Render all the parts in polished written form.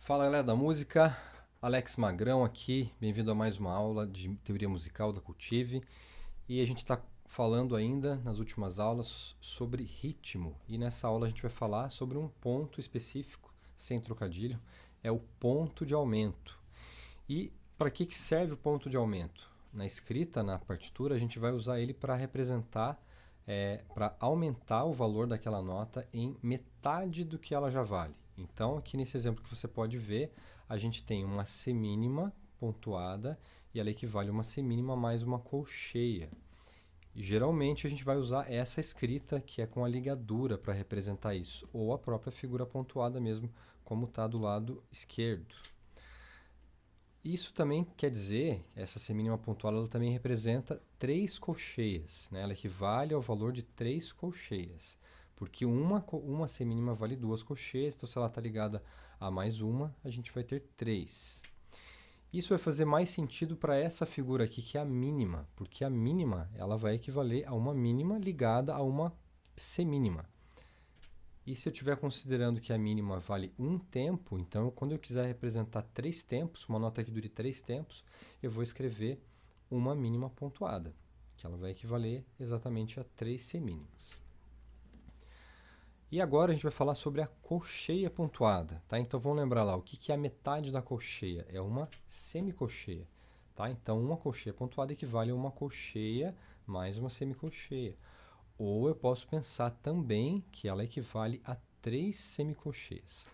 Fala galera da música, Alex Magrão aqui, bem-vindo a mais uma aula de teoria musical da Cultive. E a gente está falando ainda nas últimas aulas sobre ritmo, e nessa aula a gente vai falar sobre um ponto específico, sem trocadilho, é o ponto de aumento. E para que serve o ponto de aumento? Na escrita, na partitura, a gente vai usar ele para representar, para aumentar o valor daquela nota em metade do que ela já vale. Então, aqui nesse exemplo que você pode ver, a gente tem uma semínima pontuada e ela equivale a uma semínima mais uma colcheia. E geralmente a gente vai usar essa escrita que é com a ligadura para representar isso, ou a própria figura pontuada mesmo, como está do lado esquerdo. Isso também quer dizer, essa semínima pontuada ela também representa 3 colcheias, né? Ela equivale ao valor de 3 colcheias, porque uma semínima vale 2 colcheias, então se ela está ligada a mais uma, a gente vai ter 3. Isso vai fazer mais sentido para essa figura aqui, que é a mínima, porque a mínima ela vai equivaler a uma mínima ligada a uma semínima. E se eu estiver considerando que a mínima vale um tempo, então quando eu quiser representar 3 tempos, uma nota que dure 3 tempos, eu vou escrever uma mínima pontuada, que ela vai equivaler exatamente a 3 semínimas. E agora a gente vai falar sobre a colcheia pontuada, tá? Então vamos lembrar lá, o que é a metade da colcheia? É uma semicolcheia, tá? Então uma colcheia pontuada equivale a uma colcheia mais uma semicolcheia. Ou eu posso pensar também que ela equivale a 3 semicolcheias.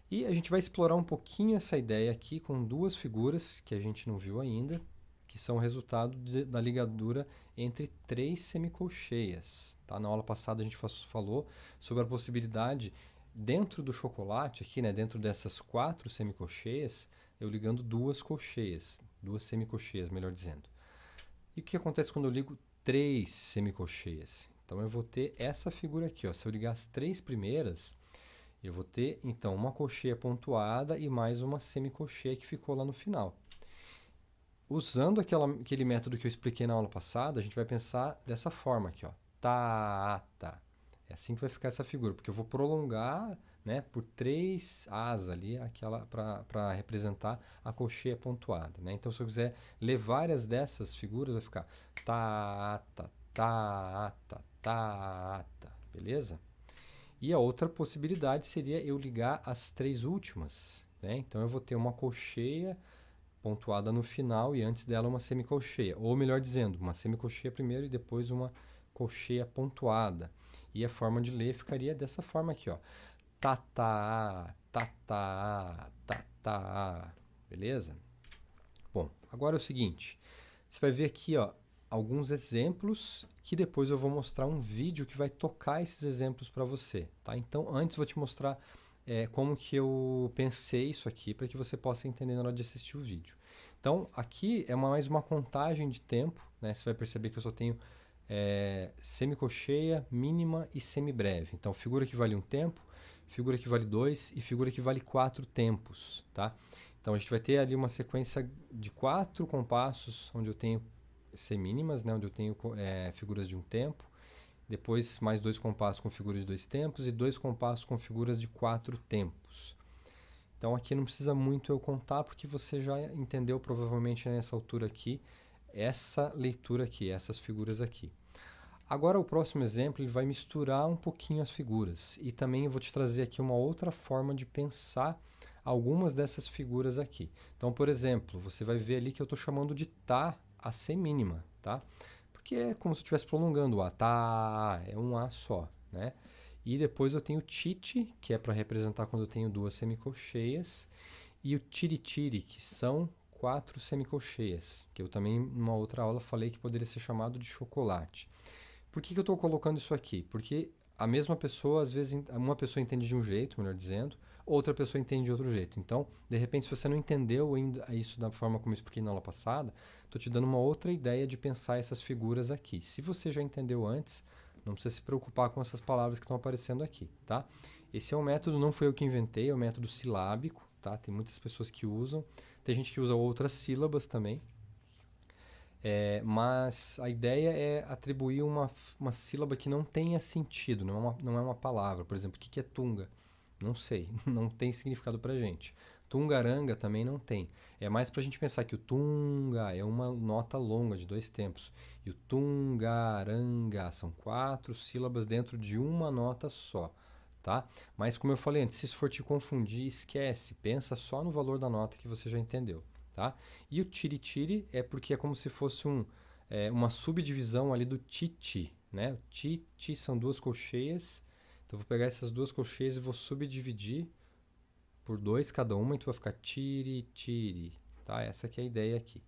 E a gente vai explorar um pouquinho essa ideia aqui com duas figuras que a gente não viu ainda, que são o resultado da ligadura entre 3 semicolcheias. Tá? Na aula passada a gente falou sobre a possibilidade, dentro do chocolate, aqui, né, dentro dessas 4 semicolcheias, eu ligando duas colcheias, duas semicolcheias, melhor dizendo. E o que acontece quando eu ligo 3 semicolcheias? Então eu vou ter essa figura aqui, ó. Se eu ligar as 3 primeiras, eu vou ter então uma colcheia pontuada e mais uma semicolcheia que ficou lá no final. Usando aquele método que eu expliquei na aula passada, a gente vai pensar dessa forma aqui, ó. Tá, tá. É assim que vai ficar essa figura, porque eu vou prolongar, né, por 3 as ali, aquela para representar a colcheia pontuada, né? Então, se eu quiser ler várias dessas figuras, vai ficar tá, tá, tá, tá, tá, tá, beleza? E a outra possibilidade seria eu ligar as 3 últimas, né? Então, eu vou ter uma colcheia pontuada no final e antes dela uma semicolcheia. Ou melhor dizendo, uma semicolcheia primeiro e depois uma colcheia pontuada. E a forma de ler ficaria dessa forma aqui, ó. Tatá, tatá, tatá. Beleza? Bom, agora é o seguinte. Você vai ver aqui, ó, alguns exemplos que depois eu vou mostrar um vídeo que vai tocar esses exemplos para você, tá? Então, antes eu vou te mostrar como que eu pensei isso aqui para que você possa entender na hora de assistir o vídeo. Então, aqui é mais uma contagem de tempo, né? Você vai perceber que eu só tenho semicolcheia, mínima e semibreve. Então, figura que vale um tempo, figura que vale 2 e figura que vale 4 tempos, tá? Então, a gente vai ter ali uma sequência de 4 compassos, onde eu tenho semínimas, né? Onde eu tenho figuras de um tempo, depois mais 2 compassos com figuras de 2 tempos e 2 compassos com figuras de 4 tempos. Então aqui não precisa muito eu contar, porque você já entendeu provavelmente nessa altura aqui, essa leitura aqui, essas figuras aqui. Agora o próximo exemplo ele vai misturar um pouquinho as figuras, e também eu vou te trazer aqui uma outra forma de pensar algumas dessas figuras aqui. Então, por exemplo, você vai ver ali que eu estou chamando de Tá a semínima, tá? Porque é como se eu estivesse prolongando o A, tá, é um A só, né? E depois eu tenho o tite, que é para representar quando eu tenho 2 semicolcheias, e o tiri-tiri, que são 4 semicolcheias, que eu também, numa outra aula, falei que poderia ser chamado de chocolate. Por que eu estou colocando isso aqui? Porque a mesma pessoa, às vezes, uma pessoa entende de um jeito, melhor dizendo, outra pessoa entende de outro jeito. Então, de repente, se você não entendeu ainda isso da forma como eu expliquei na aula passada, estou te dando uma outra ideia de pensar essas figuras aqui. Se você já entendeu antes, não precisa se preocupar com essas palavras que estão aparecendo aqui, tá? Esse é um método, não foi eu que inventei, é um método silábico, tá? Tem muitas pessoas que usam, tem gente que usa outras sílabas também. Mas a ideia é atribuir uma sílaba que não tenha sentido, não é uma palavra. Por exemplo, o que é tunga? Não sei, não tem significado pra gente. Tungaranga também não tem. É mais para a gente pensar que o tunga é uma nota longa de 2 tempos. E o tungaranga são 4 sílabas dentro de uma nota só. Tá? Mas como eu falei antes, se isso for te confundir, esquece. Pensa só no valor da nota que você já entendeu. Tá? E o tiri-tiri é porque é como se fosse uma subdivisão ali do titi. Né? O titi são 2 colcheias. Então eu vou pegar essas 2 colcheias e vou subdividir por 2 cada uma, então vai ficar tiri-tiri, tá? Essa aqui é a ideia aqui.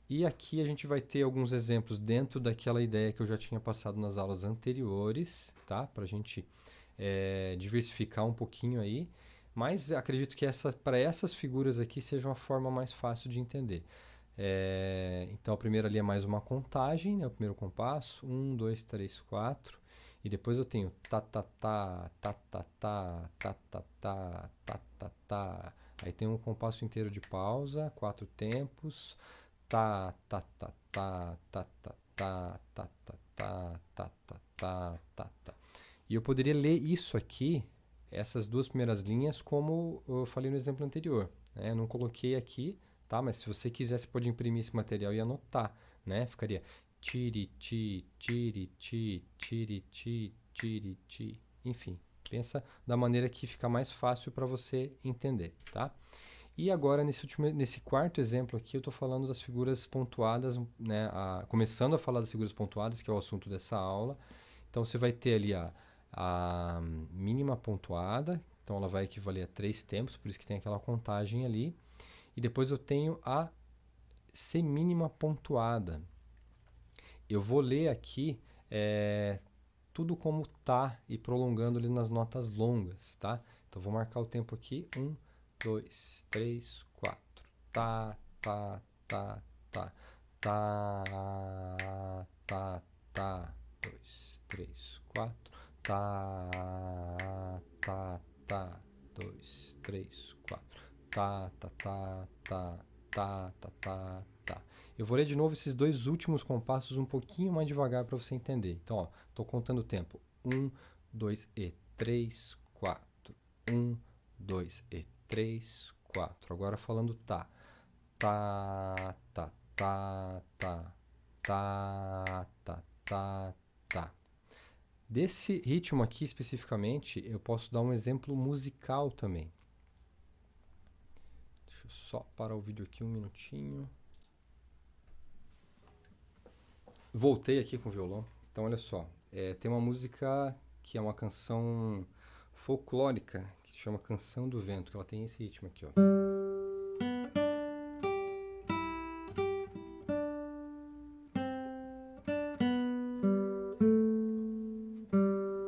E aqui a gente vai ter alguns exemplos dentro daquela ideia que eu já tinha passado nas aulas anteriores, tá? Para a gente diversificar um pouquinho aí. Mas acredito que para essas figuras aqui seja uma forma mais fácil de entender. Então a primeira ali é mais uma contagem, né? O primeiro compasso, 1, 2, 3, 4. E depois eu tenho tá, tá, tá, tá, tá, tá, tá, tá, tá, tá, tá, tá. Aí tem um compasso inteiro de pausa, 4 tempos. Tá, tá, tá, tá, tá, tá, tá, tá, tá, tá, tá, tá, tá, tá, tá. E eu poderia ler isso aqui, essas 2 primeiras linhas, como eu falei no exemplo anterior. Né? Eu não coloquei aqui, tá? Mas se você quiser, você pode imprimir esse material e anotar, né? Ficaria tiri-ti, tiri-ti, tiri-ti, tiri-ti. Enfim, pensa da maneira que fica mais fácil para você entender, tá? E agora, nesse quarto exemplo aqui, eu estou falando das figuras pontuadas, né? Começando a falar das figuras pontuadas, que é o assunto dessa aula. Então, você vai ter ali a mínima pontuada, então ela vai equivaler a 3 tempos, por isso que tem aquela contagem ali. E depois eu tenho a semínima pontuada. Eu vou ler aqui tudo como tá e prolongando ali nas notas longas, tá? Então, vou marcar o tempo aqui. 1, 2, 3, 4. Tá, tá, tá, tá. Tá, tá, tá. 2, 3, 4. Tá, tá, tá. 2, 3, 4. Tá, tá, tá, tá. Tá, tá, tá, tá. Eu vou ler de novo esses 2 últimos compassos um pouquinho mais devagar para você entender. Então, ó, estou contando o tempo. 1, 2 e 3, 4. 1, 2 e 3, 4. Agora falando tá. Tá, tá, tá, tá. Tá, tá, tá, tá. Desse ritmo aqui especificamente, eu posso dar um exemplo musical também. Deixa eu só parar o vídeo aqui um minutinho. Voltei aqui com o violão. Então, olha só. Tem uma música que é uma canção folclórica, que se chama Canção do Vento, que ela tem esse ritmo aqui, ó.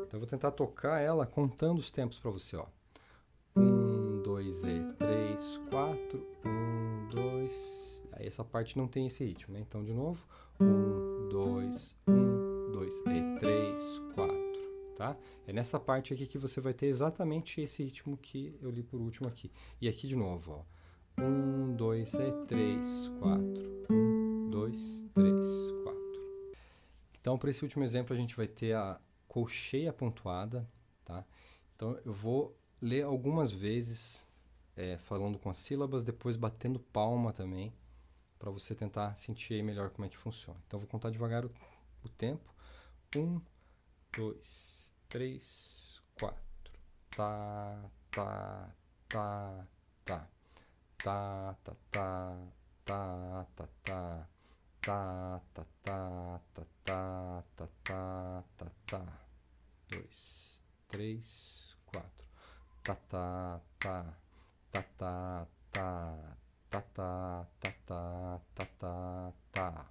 Então, eu vou tentar tocar ela contando os tempos para você, ó. 1, 2 e 3, 4. 1, 2. Aí essa parte não tem esse ritmo, né? Então, de novo. 1, 2, 1, 2 e 3, 4. Tá? É nessa parte aqui que você vai ter exatamente esse ritmo que eu li por último aqui. E aqui de novo, ó. 1, 2 e 3, 4. 1, 2, 3, 4. Então, para esse último exemplo, a gente vai ter a colcheia pontuada, tá? Então, eu vou ler algumas vezes, falando com as sílabas, depois batendo palma também, para você tentar sentir aí melhor como é que funciona. Então, eu vou contar devagar o tempo. 1, 2, 3, 4. Tá, tá, tá, tá. Tá, tá, tá, tá, tá, tá. Tá, tá, tá, tá, tá, tá, tá, tá, tá. 2, 3, 4. Tá, tá, tá, tá, tá, tá, tá, tá, tá, tá, tá, tá, tá.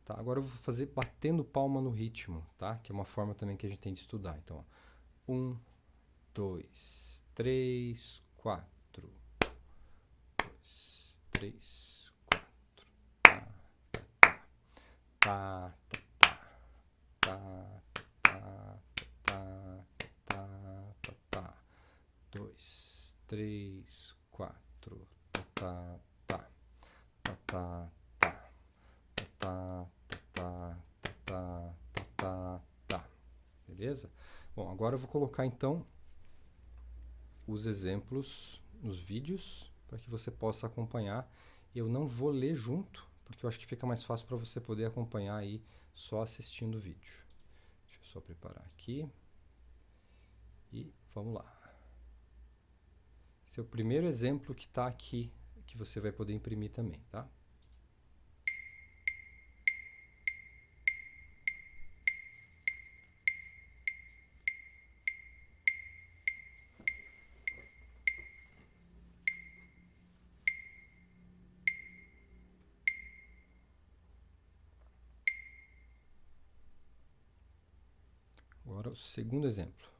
Tá, agora eu vou fazer batendo palma no ritmo, tá? Que é uma forma também que a gente tem de estudar. Então, ó. 1, 2, 3, 4. 2, 3, 4. Tá, tá, tá, tá, tá, tá, tá, tá, tá. 2, 3, 4. Tá, tá, tá, tá, tá, tá, tá, tá, tá, tá. Beleza? Bom, agora eu vou colocar então os exemplos nos vídeos para que você possa acompanhar. Eu não vou ler junto, porque eu acho que fica mais fácil para você poder acompanhar aí só assistindo o vídeo. Deixa eu só preparar aqui. E vamos lá. Esse é o primeiro exemplo que está aqui, que você vai poder imprimir também, tá? Agora o segundo exemplo.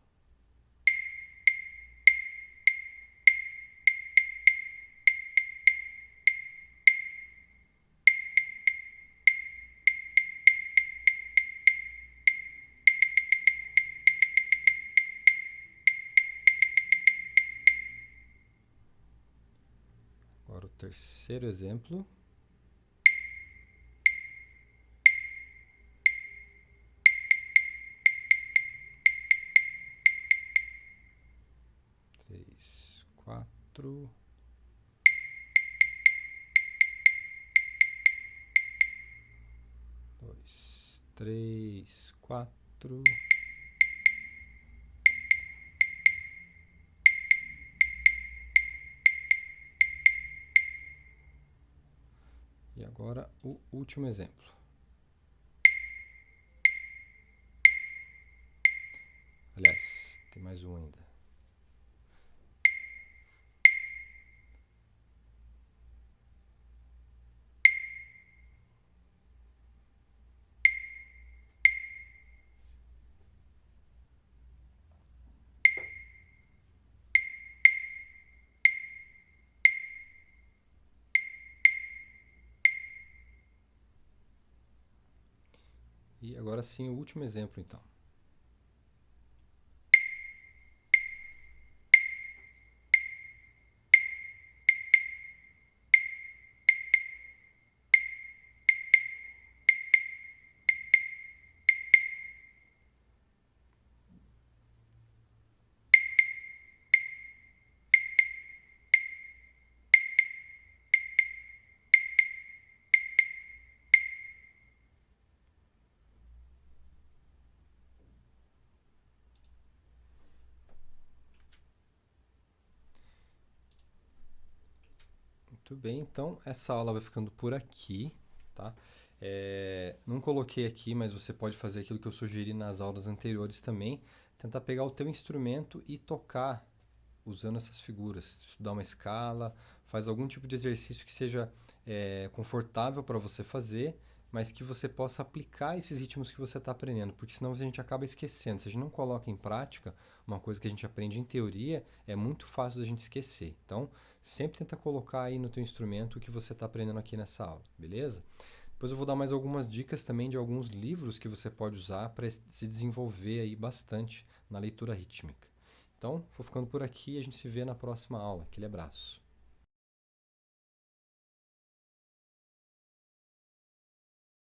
Agora o terceiro exemplo. Três, quatro. Dois, três, quatro. E agora o último exemplo. Aliás, tem mais um ainda. E agora sim o último exemplo, então. Muito bem, então essa aula vai ficando por aqui, tá? Não coloquei aqui, mas você pode fazer aquilo que eu sugeri nas aulas anteriores também, tentar pegar o teu instrumento e tocar usando essas figuras, estudar uma escala, faz algum tipo de exercício que seja confortável para você fazer, mas que você possa aplicar esses ritmos que você está aprendendo, porque senão a gente acaba esquecendo. Se a gente não coloca em prática uma coisa que a gente aprende em teoria, é muito fácil da gente esquecer. Então, sempre tenta colocar aí no teu instrumento o que você está aprendendo aqui nessa aula, beleza? Depois eu vou dar mais algumas dicas também de alguns livros que você pode usar para se desenvolver aí bastante na leitura rítmica. Então, vou ficando por aqui e a gente se vê na próxima aula. Aquele abraço.